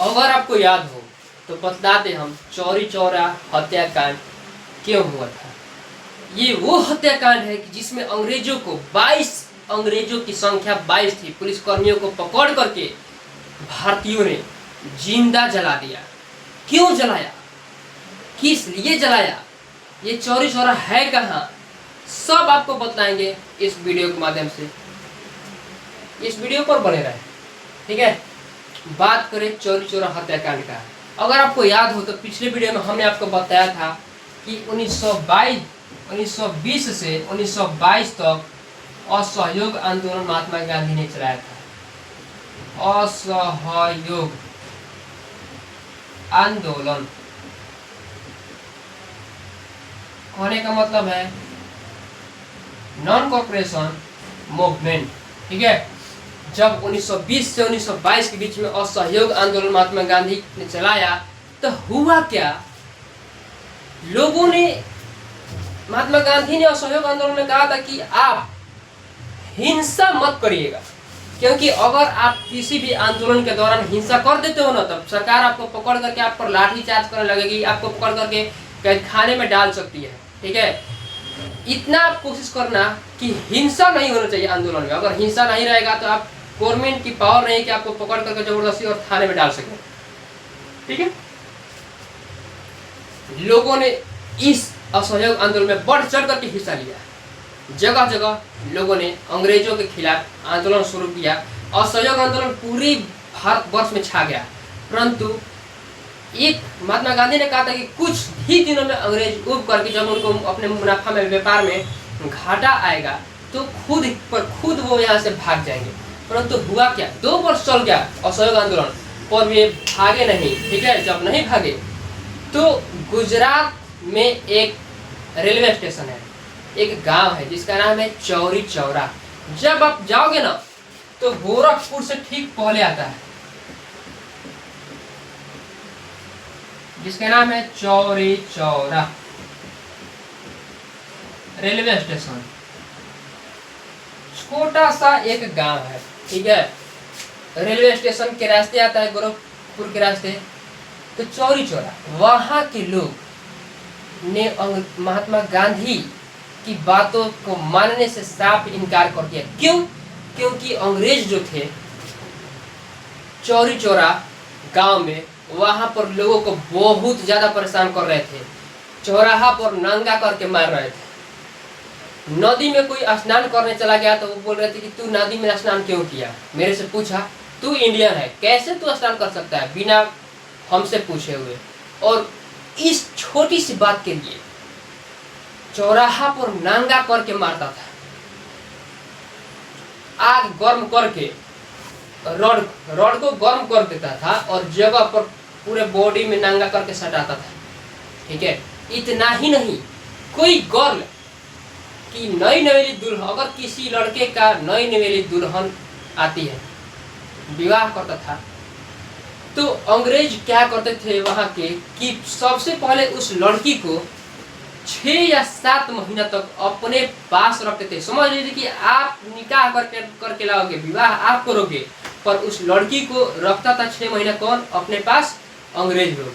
अगर आपको याद हो तो बता दें हम चौरी चौरा हत्याकांड क्यों हुआ था। ये वो हत्याकांड है कि जिसमें अंग्रेजों को 22 अंग्रेजों की संख्या 22 थी, पुलिसकर्मियों को पकड़ करके भारतीयों ने जिंदा जला दिया। क्यों जलाया, किस लिए जलाया, ये चौरी चौरा है कहाँ, सब आपको बतलाएंगे इस वीडियो के माध्यम से। इस वीडियो पर बने रहे, ठीक है। बात करें चौरी चौरा हत्याकांड का। अगर आपको याद हो तो पिछले वीडियो में हमने आपको बताया था कि 1920 से 1922 तक असहयोग आंदोलन महात्मा गांधी ने चलाया था। असहयोग आंदोलन होने का मतलब है नॉन कॉपरेशन मूवमेंट, ठीक है। जब 1920 से 1922 के बीच में असहयोग आंदोलन महात्मा गांधी ने चलाया तो हुआ क्या, लोगों ने, महात्मा गांधी ने असहयोग आंदोलन में कहा था कि आप हिंसा मत करिएगा, क्योंकि अगर आप किसी भी आंदोलन के दौरान हिंसा कर देते हो ना, तब सरकार आपको पकड़ करके आप पर लाठी चार्ज करने लगेगी, आपको पकड़ करके कैद खाने में डाल सकती है, ठीक है। इतना आप कोशिश करना कि हिंसा नहीं होना चाहिए आंदोलन में। अगर हिंसा नहीं रहेगा तो आप, गवर्नमेंट की पावर नहीं कि आपको पकड़ करके जबरदस्ती और थाने में डाल सके, ठीक है। लोगों ने इस असहयोग आंदोलन में बढ़ चढ़ करके हिस्सा लिया। जगह जगह लोगों ने अंग्रेजों के खिलाफ आंदोलन शुरू किया। असहयोग आंदोलन पूरे भारतवर्ष में छा गया। परंतु एक महात्मा गांधी ने कहा था कि कुछ ही दिनों में अंग्रेज उब करके, जब उनको अपने मुनाफा में, व्यापार में घाटा आएगा तो खुद वो यहाँ से भाग जाएंगे। परंतु हुआ क्या, 2 वर्ष चल गया असहयोग आंदोलन, पर वे भागे नहीं, ठीक है। जब नहीं भागे तो गुजरात में एक रेलवे स्टेशन है, एक गांव है जिसका नाम है चौरी चौरा। जब आप जाओगे ना तो गोरखपुर से ठीक पहले आता है, जिसका नाम है चौरी चौरा रेलवे स्टेशन। छोटा सा एक गांव है, ठीक है। रेलवे स्टेशन के रास्ते आता है, गोरखपुर के रास्ते, तो चौरी चौरा, वहां के लोग ने महात्मा गांधी की बातों को मानने से साफ इनकार कर दिया। क्यों? क्योंकि अंग्रेज जो थे चौरी चौरा गांव में, वहां पर लोगों को बहुत ज्यादा परेशान कर रहे थे। चौराहा पर नंगा करके मार रहे थे। नदी में कोई स्नान करने चला गया तो वो बोल रहे थे कि तू नदी में स्नान क्यों किया। मेरे से पूछा, तू इंडियन है, कैसे तू स्नान कर सकता है बिना हमसे पूछे हुए। और इस छोटी सी बात के लिए चौराहा पर नंगा करके मारता था। आग गर्म करके रॉड को गर्म कर देता था और जगह पर पूरे बॉडी में नंगा करके सटाता था, ठीक है। इतना ही नहीं, कोई गर्ल की नई नवेली दुल्हन, अगर किसी लड़के का नई नवेली दुल्हन आती है, विवाह करता था, तो अंग्रेज क्या करते थे वहां के कि सबसे पहले उस लड़की को 6 या 7 महीना तक अपने पास रखते थे। समझ लीजिए कि आप निकाह करके लाओगे, विवाह आप करोगे, पर उस लड़की को रखता था 6 महीना कौन? अपने पास अंग्रेज लोग।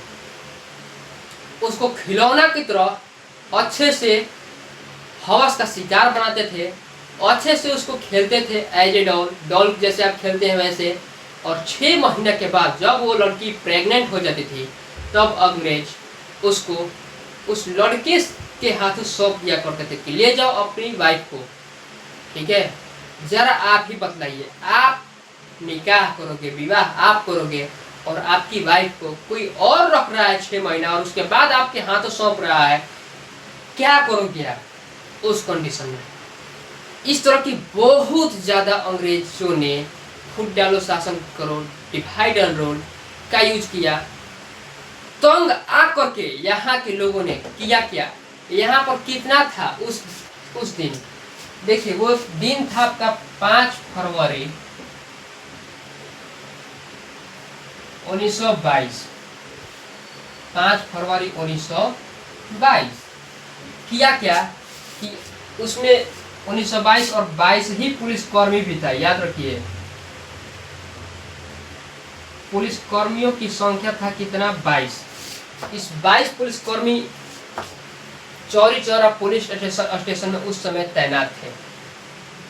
उसको खिलौना की तरह अच्छे से हवस का शिकार बनाते थे, अच्छे से उसको खेलते थे एज ए डॉल जैसे आप खेलते हैं वैसे। और 6 महीने के बाद जब वो लड़की प्रेग्नेंट हो जाती थी, तब अंग्रेज उसको उस लड़के के हाथों सौंप दिया करते थे कि ले जाओ अपनी वाइफ को, ठीक है। जरा आप ही बतलाइए, आप निकाह करोगे, विवाह आप करोगे और आपकी वाइफ को कोई और रख रहा है 6 महीना और उसके बाद आपके हाथों सौंप रहा है, क्या करोगे आप उस कंडीशन में? इस तरह की बहुत ज्यादा अंग्रेजों ने फूट डालो शासन करो, डिवाइड एंड रूल का यूज किया। तंग आकर के यहाँ के लोगों ने किया क्या, यहाँ पर कितना था उस दिन, देखिए वो दिन था आपका 5 फरवरी 1922। 5 फरवरी 1922 किया क्या कि उसमें 1922 और 22 ही पुलिसकर्मी भी था, याद रखिए। पुलिसकर्मियों की संख्या था कितना, 22। इस 22 पुलिसकर्मी चौरी चौरा पुलिस स्टेशन में उस समय तैनात थे।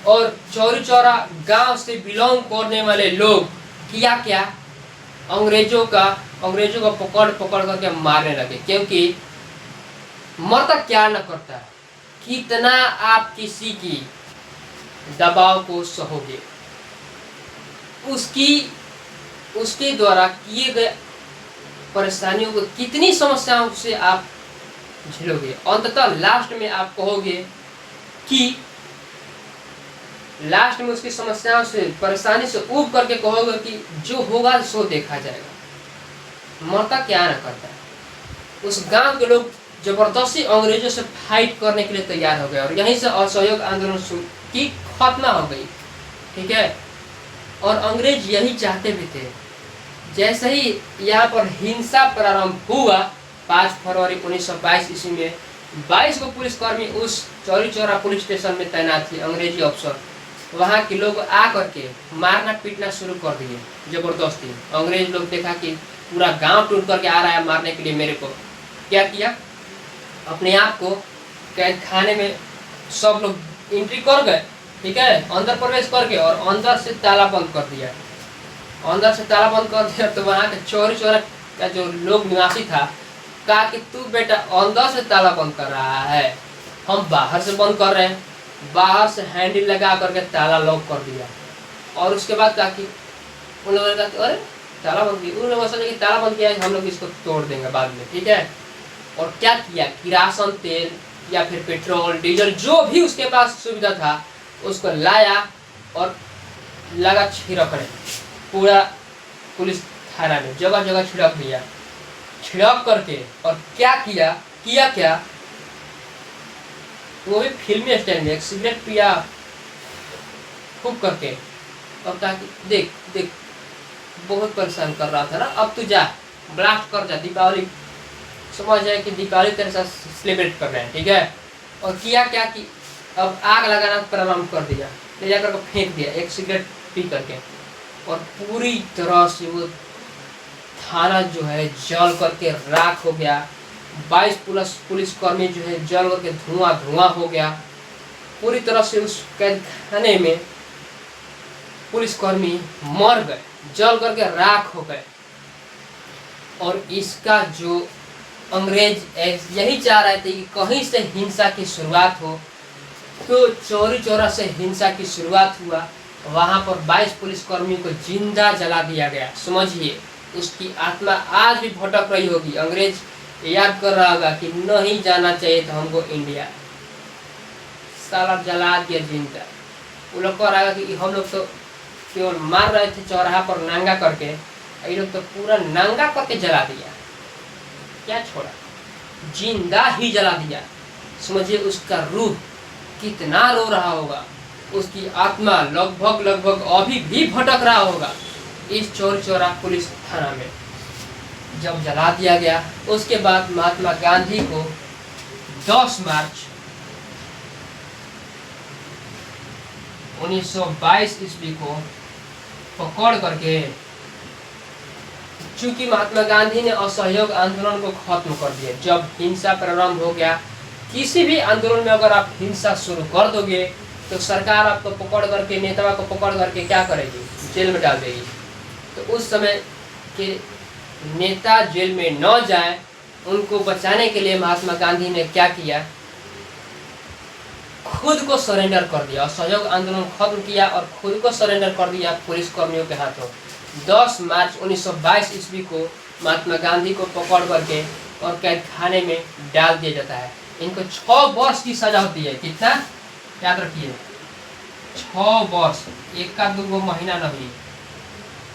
और चौरी चौरा गांव से बिलोंग करने वाले लोग किया क्या, अंग्रेजों को पकड़ पकड़ करके मारने लगे। क्योंकि मरता क्या न करता, कितना आप किसी की दबाव को सहोगे, उसके द्वारा किए गए परेशानियों को, कितनी समस्याओं से आप झेलोगे। अंततः लास्ट में आप कहोगे कि लास्ट में उसकी समस्याओं से, परेशानी से ऊब करके कहोगे कि जो होगा सो देखा जाएगा। मरता क्या न करता। उस गांव के लोग जबरदस्ती अंग्रेजों से फाइट करने के लिए तैयार हो गए और यहीं से असहयोग आंदोलन की खात्मा हो गई। ठीक है, और अंग्रेज यही चाहते भी थे। जैसे ही यहाँ पर हिंसा प्रारंभ हुआ 5 फरवरी 1922 ईस्वी में 22 को पुलिसकर्मी उस चौरी चौरा पुलिस स्टेशन में तैनात थे। अंग्रेजी अफसर वहाँ के लोग आ करके मारना पीटना शुरू कर दिए जबरदस्ती। अंग्रेज लोग देखा कि पूरा गांव टूट करके आ रहा है मारने के लिए मेरे को, क्या किया, अपने आप को कैद खाने में सब लोग एंट्री कर गए। ठीक है, अंदर प्रवेश करके और अंदर से ताला बंद कर दिया। तो वहाँ के चौरी चौरा का जो लोग निवासी था कहा कि तू बेटा अंदर से ताला बंद कर रहा है, हम बाहर से बंद कर रहे हैं। बाहर से हैंडल लगा करके ताला लॉक कर दिया। और उसके बाद कहा कि उन लोगों ने कहा कि अरे ताला बंद किया, उन लोगों ने सोचा कि ताला बंद किया है, हम लोग इसको तोड़ देंगे बाद में। ठीक है, और क्या किया, किरासन तेल या फिर पेट्रोल डीजल जो भी उसके पास सुविधा था उसको लाया और लगा छिड़कने पूरा पुलिस थाना में, जगह जगह छिड़क दिया। छिड़क करके और क्या किया वो भी फिल्मी स्टाइल में एक सिगरेट पिया फूक करके और कहा कि देख बहुत परेशान कर रहा था ना, अब तू जा ब्लास्ट कर जा, दीपावली समझ जाए कि दीपावली तेरे साथ सेलिब्रेट कर रहे हैं। ठीक है, और किया क्या कि अब आग लगाना प्रारंभ कर दिया, ले जाकर फेंक दिया एक सिगरेट पी करके। और पूरी तरह से वो थाना जो है जल करके राख हो गया। 22 पुलिसकर्मी जो है जल करके धुआं हो गया। पूरी तरह से उस कैद खाने में पुलिसकर्मी मर गए, जल करके राख हो गए। और इसका जो अंग्रेज यही चाह रहे थे कि कहीं से हिंसा की शुरुआत हो, तो चौरी चौरा से हिंसा की शुरुआत हुआ। वहां पर 22 पुलिसकर्मियों को जिंदा जला दिया गया। समझिए, उसकी आत्मा आज भी भटक रही होगी। अंग्रेज याद कर रहा होगा कि नहीं जाना चाहिए था हमको इंडिया, साला जला दिया जिंदा। वो लोग कह रहा है कि हम लोग तो केवल मार रहे थे चौराहा पर नंगा करके, ये लोग तो पूरा नंगा करके जला दिया। क्या छोड़ा, जिंदा ही जला दिया। समझिए उसका रूह कितना रो रहा होगा, उसकी आत्मा लगभग अभी भी भटक रहा होगा इस चौरी चौरा पुलिस थाना में। जब जला दिया गया उसके बाद महात्मा गांधी को 10 मार्च 1922 ईस्वी को पकड़ करके, चूंकि महात्मा गांधी ने असहयोग आंदोलन को खत्म कर दिया। जब हिंसा प्रारंभ हो गया, किसी भी आंदोलन में अगर आप हिंसा शुरू कर दोगे तो सरकार आपको पकड़ करके, नेताओं को पकड़ करके क्या करेगी, जेल में डाल देगी। तो उस समय के नेता जेल में न जाए, उनको बचाने के लिए महात्मा गांधी ने क्या किया, खुद को सरेंडर कर दिया। असहयोग आंदोलन खत्म किया और खुद को सरेंडर कर दिया पुलिस कर्मियों के हाथों। 10 मार्च 1922 ईस्वी को महात्मा गांधी को पकड़ करके और कैद खाने में डाल दिया जाता है। इनको 6 वर्ष की सजा होती है। कितना याद रखिए, 6 वर्ष, 1-2 महीना नहीं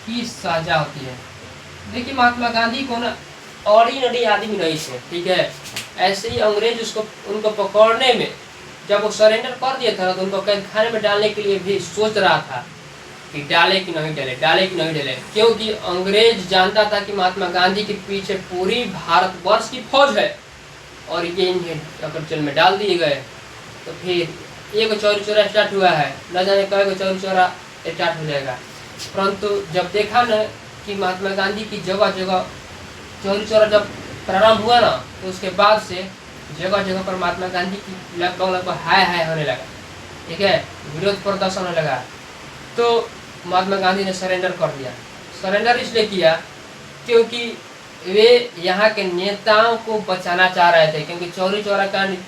की सजा होती है। देखिए महात्मा गांधी को ना ऑर्डिनरी आदमी नहीं थे। ठीक है, ऐसे ही अंग्रेज उनको पकड़ने में, जब वो सरेंडर कर दिया था तो उनको कैद खाने में डालने के लिए भी सोच रहा था कि डाले कि नहीं डाले, क्योंकि अंग्रेज जानता था कि महात्मा गांधी के पीछे पूरी भारतवर्ष की फौज है और ये इन्हें अगर जेल में डाल दिए गए तो फिर एक चौरी चौरा स्टार्ट हुआ है, न जाने कई चौरी चौरा स्टार्ट हो जाएगा। परंतु जब देखा न कि महात्मा गांधी की जगह जगह चौरी चौरा जब प्रारंभ हुआ ना, तो उसके बाद से जगह जगह पर महात्मा गांधी की लगभग हाय हाय होने लगा, ठीक है, विरोध प्रदर्शन होने लगा। तो महात्मा गांधी ने सरेंडर कर दिया। सरेंडर इसलिए किया क्योंकि वे यहाँ के नेताओं को बचाना चाह रहे थे, क्योंकि चौरी चौरा कांड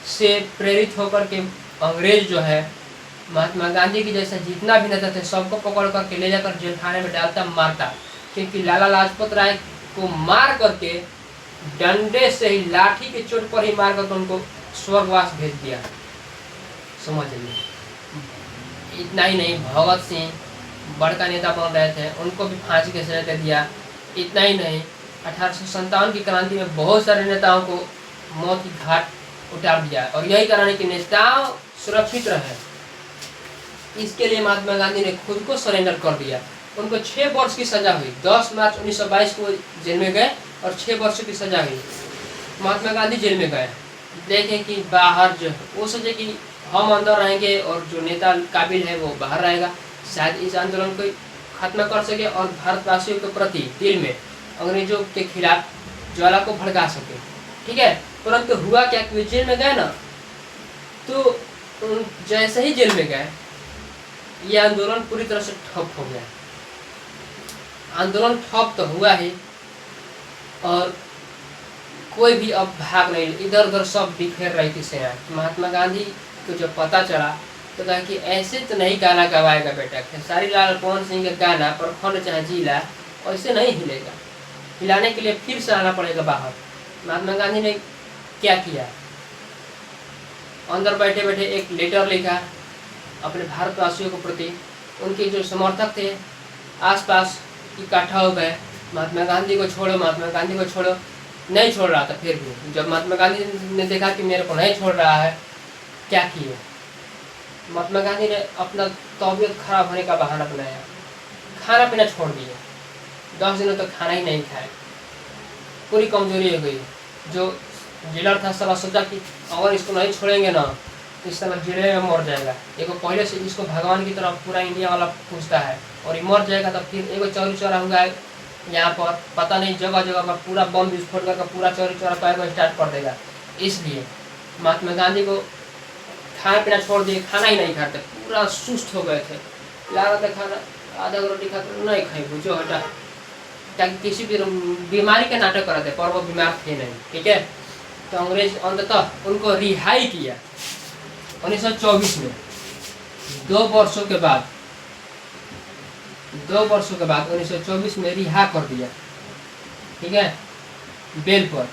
से प्रेरित होकर के अंग्रेज जो है महात्मा गांधी की जैसा जितना भी नेता थे सबको पकड़ करके ले जाकर जेल खाने में डालता, मारता। क्योंकि लाला लाजपत राय को मार करके डंडे से ही, लाठी के चोट पर ही मार करके उनको स्वर्गवास भेज दिया। समझ लीजिए। इतना ही नहीं, भगत सिंह बड़का नेता बन रहे थे, उनको भी फांसी की सजा दे दिया। इतना ही नहीं, 1857 की क्रांति में बहुत सारे नेताओं को मौत की घाट उतार दिया, और यही कारण है कि नेताओं सुरक्षित रहे। इसके लिए महात्मा गांधी ने खुद को सरेंडर कर दिया। उनको 6 वर्ष की सजा हुई। 10 मार्च 1922 को जेल में गए और 6 वर्ष की सजा हुई। महात्मा गांधी जेल में गए, देखें कि बाहर जो वो सोचे कि हम अंदर रहेंगे और जो नेता काबिल है वो बाहर रहेगा, शायद इस आंदोलन को खत्म कर सके और भारतवासियों के प्रति दिल में अंग्रेजों के खिलाफ ज्वाला को भड़का सके, ठीक है। परंतु हुआ क्या कि जेल में गए ना, तो जैसे ही जेल में गए ये आंदोलन पूरी तरह से ठप हो गया। आंदोलन ठप तो हुआ ही, और कोई भी अब भाग नहीं, इधर उधर सब बिखेर रही थी सेना। महात्मा गांधी को जब पता चला तो कहा कि ऐसे तो नहीं गाना गवाएगा बेटा, खेसारी लाल पवन सिंह का गाना प्रखंड चाहे जिला ऐसे नहीं हिलेगा, हिलाने के लिए फिर से आना पड़ेगा बाहर। महात्मा गांधी ने क्या किया, अंदर बैठे बैठे एक लेटर लिखा अपने भारतवासियों के प्रति। उनके जो समर्थक थे आसपास इकट्ठा हो गए, महात्मा गांधी को छोड़ो, महात्मा गांधी को छोड़ो। नहीं छोड़ रहा था। फिर भी जब महात्मा गांधी ने देखा कि मेरे को नहीं छोड़ रहा है, क्या किए, महात्मा गांधी ने अपना तबीयत खराब होने का बहाना बनाया, खाना पीना छोड़ दिए। 10 दिनों तक खाना ही नहीं खाए, पूरी कमजोरी हो गई। जो जेलर था साला सोचा कि अगर इसको नहीं छोड़ेंगे ना तो इस तरह जेल में मर जाएगा। एगो पहले से इसको भगवान की तरफ पूरा इंडिया वाला पूछता है, और ये मर जाएगा तो फिर एगो चौरी चौरा हुआ है यहाँ पर, पता नहीं जगह जगह पर पूरा बम विस्फोट करके पूरा चौरी चौरा को स्टार्ट कर देगा। इसलिए महात्मा गांधी को खाना पीना छोड़ दिए, खाना ही नहीं खाते, पूरा सुस्त हो गए थे। ला रहा था खाना, आधा रोटी खाकर नहीं खाई, बुझो हटा, ताकि किसी भी बीमारी का नाटक कराते, पर वो बीमार थे नहीं, ठीक है। तो अंग्रेज अंततः उनको रिहाई किया 1924 में। 2 वर्षों के बाद 1924 में रिहा कर दिया, ठीक है, बेल पर,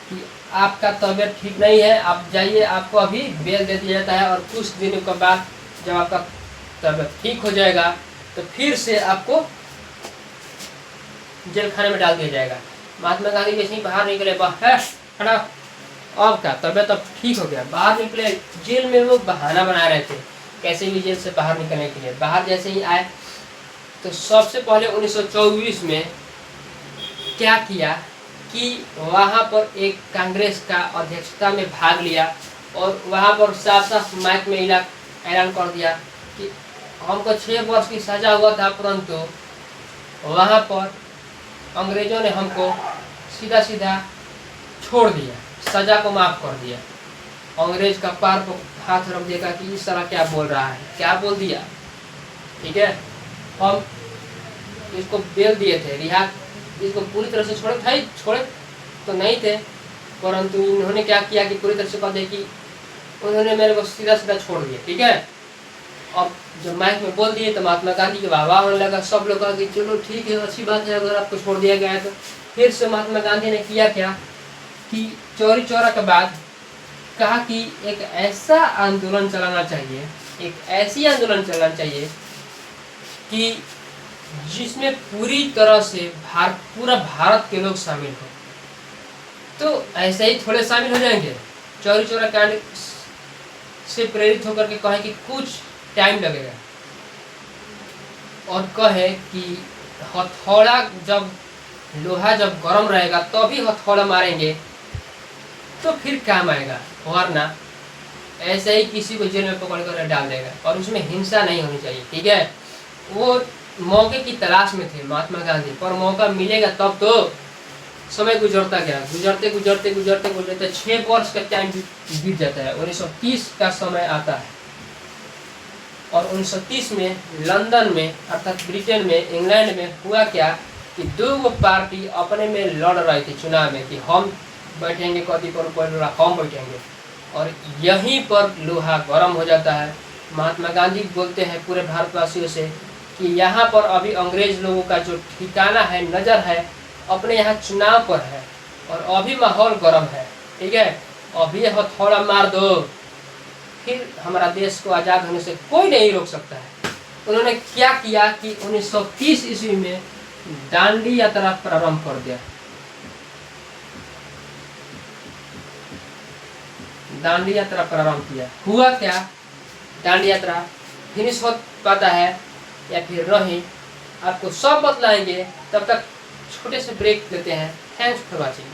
कि आपका तबीयत ठीक नहीं है, आप जाइए, आपको अभी बेल दे दिया जाता है, और कुछ दिनों के बाद जब आपका तबीयत ठीक हो जाएगा तो फिर से आपको जेल खाने में डाल दिया जाएगा। महात्मा गांधी जैसे ही बाहर निकले, खड़ा, अब क्या तबीयत अब ठीक हो गया, बाहर निकले। जेल में वो बहाना बना रहे थे कैसे भी जेल से बाहर निकलने के लिए। बाहर जैसे ही आए तो सबसे पहले 1924 में क्या किया कि वहाँ पर एक कांग्रेस का अध्यक्षता में भाग लिया, और वहाँ पर साफ साफ माइक में ऐलान कर दिया कि हमको 6 वर्ष की सजा हुआ था, परंतु वहाँ पर अंग्रेजों ने हमको सीधा सीधा छोड़ दिया, सजा को माफ कर दिया। अंग्रेज का पार को हाथ रख देगा कि इस तरह क्या बोल रहा है, क्या बोल दिया, ठीक है। हम इसको बेल दिए थे, रिहा, इसको पूरी तरह से छोड़े तो नहीं थे, परंतु इन्होंने क्या किया कि पूरी तरह से कह दे कि उन्होंने मेरे को सीधा सीधा छोड़ दिया, ठीक है। अब जब माइक में बोल दिए तो महात्मा गांधी के वाह होने लगा, सब लोग कहा कि चलो ठीक है, अच्छी बात है अगर आपको छोड़ दिया गया है तो। फिर से महात्मा गांधी ने किया क्या कि चौरी चौरा के बाद कहा कि एक ऐसा आंदोलन चलाना चाहिए, एक ऐसी आंदोलन चलाना चाहिए कि जिसमें पूरी तरह से पूरा भारत के लोग शामिल हो। तो ऐसे ही थोड़े शामिल हो जाएंगे, चौरी चौरा कांड से प्रेरित होकर के कहे कि कुछ टाइम लगेगा, और कहे कि हथौड़ा जब लोहा जब गर्म रहेगा तभी हथौड़ा मारेंगे तो फिर काम आएगा, वरना ऐसे ही किसी को जेल में पकड़ कर डाल देगा, और उसमें हिंसा नहीं होनी चाहिए, ठीक है। वो मौके की तलाश में थे महात्मा गांधी, पर मौका मिलेगा तब तो। समय गुजरता गया, गुजरते गुजरते गुजरते गुजरते 6 वर्ष का टाइम बीत जाता है। 1930 का समय आता है और 1930 में लंदन में अर्थात ब्रिटेन में, इंग्लैंड में हुआ क्या कि 2 पार्टी अपने में लड़ रही थी चुनाव में कि हम बैठेंगे कति पर हम बैठेंगे, और यहीं पर लोहा गर्म हो जाता है। महात्मा गांधी बोलते हैं पूरे भारतवासियों से कि यहाँ पर अभी अंग्रेज लोगों का जो ठिकाना है, नज़र है अपने यहाँ चुनाव पर है, और अभी माहौल गर्म है, ठीक है, अभी हथौड़ा मार दो, फिर हमारा देश को आज़ाद होने से कोई नहीं रोक सकता है। उन्होंने क्या किया कि 1930 ईस्वी में दांडी यात्रा प्रारंभ कर दिया। दांडी यात्रा प्रारंभ किया। हुआ क्या, दांडी यात्रा फिनिश हो पाता है या फिर नहीं, आपको सब बतलाएंगे। तब तक छोटे से ब्रेक लेते हैं। Thanks for watching.